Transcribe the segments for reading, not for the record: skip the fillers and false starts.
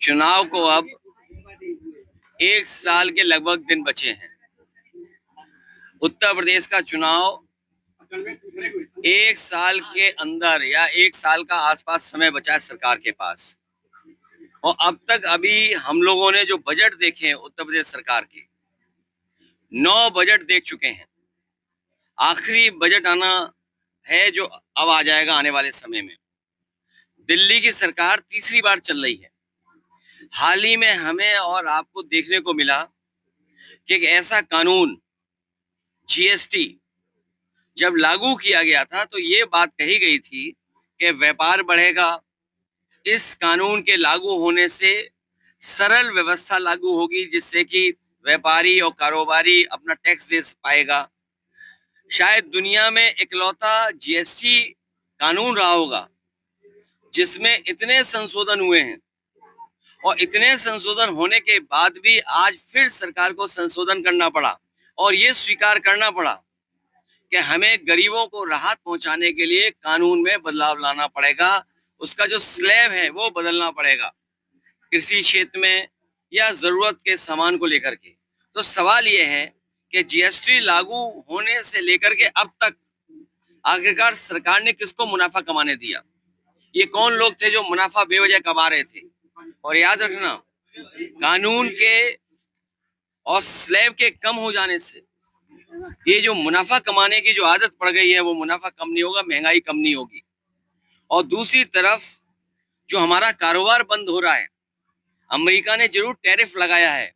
चुनाव को अब 1 साल के लगभग दिन बचे हैं। उत्तर प्रदेश का चुनाव 1 साल के अंदर या 1 साल का आसपास समय बचा है सरकार के पास। और अब तक अभी हम लोगों ने जो बजट देखे हैं उत्तर प्रदेश सरकार के, 9 बजट देख चुके हैं। आखिरी बजट आना है जो अब आ जाएगा आने वाले समय में। दिल्ली की सरकार तीसरी बार चल रही है। हाल ही में हमें और आपको देखने को मिला कि एक ऐसा कानून जीएसटी जब लागू किया गया था तो ये बात कही गई थी कि व्यापार बढ़ेगा। इस कानून के लागू होने से सरल व्यवस्था लागू होगी जिससे कि व्यापारी और कारोबारी अपना टैक्स दे पाएगा। शायद दुनिया में इकलौता जीएसटी कानून रहा होगा जिसमें इतने संशोधन हुए हैं। और इतने संशोधन होने के बाद भी आज फिर सरकार को संशोधन करना पड़ा और ये स्वीकार करना पड़ा कि हमें गरीबों को राहत पहुंचाने के लिए कानून में बदलाव लाना पड़ेगा। उसका जो स्लैब है वो बदलना पड़ेगा कृषि क्षेत्र में या जरूरत के सामान को लेकर के। तो सवाल ये है कि जीएसटी लागू होने से लेकर के अब तक आखिरकार सरकार ने किसको मुनाफा कमाने दिया? ये कौन लोग थे जो मुनाफा बेवजह कमा रहे थे? और याद रखना, कानून के और स्लैब के कम हो जाने से ये जो मुनाफा कमाने की जो आदत पड़ गई है वो मुनाफा कम नहीं होगा, महंगाई कम नहीं होगी। और दूसरी तरफ जो हमारा कारोबार बंद हो रहा है, अमेरिका ने जरूर टैरिफ लगाया है,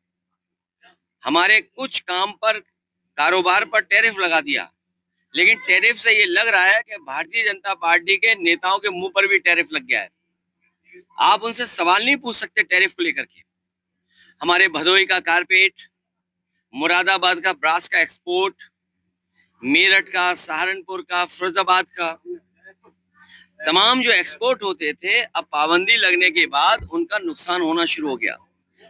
हमारे कुछ काम पर कारोबार पर टैरिफ लगा दिया, लेकिन टैरिफ से ये लग रहा है कि भारतीय जनता पार्टी के नेताओं के मुंह पर भी टैरिफ लग गया है। आप उनसे सवाल नहीं पूछ सकते टैरिफ को लेकर के। हमारे भदोही का कारपेट, मुरादाबाद का ब्रास का एक्सपोर्ट, मेरठ का, सहारनपुर का, फिरोजाबाद का, तमाम जो एक्सपोर्ट होते थे अब पाबंदी लगने के बाद उनका नुकसान होना शुरू हो गया।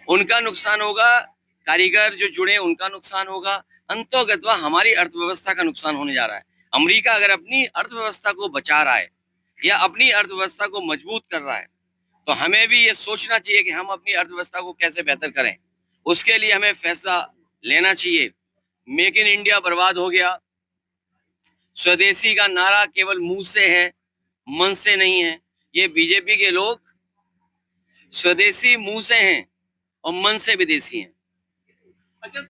उनका नुकसान होगा, कारीगर जो जुड़े उनका नुकसान होगा, अंततोगत्वा हमारी अर्थव्यवस्था का नुकसान होने जा रहा है। अमेरिका अगर अपनी अर्थव्यवस्था को बचा रहा है या अपनी अर्थव्यवस्था को मजबूत कर रहा है तो हमें भी ये सोचना चाहिए कि हम अपनी अर्थव्यवस्था को कैसे बेहतर करें। उसके लिए हमें फैसला लेना चाहिए। मेक इन इंडिया बर्बाद हो गया। स्वदेशी का नारा केवल मुंह से है, मन से नहीं है। ये बीजेपी के लोग स्वदेशी मुंह से हैं और मन से विदेशी हैं।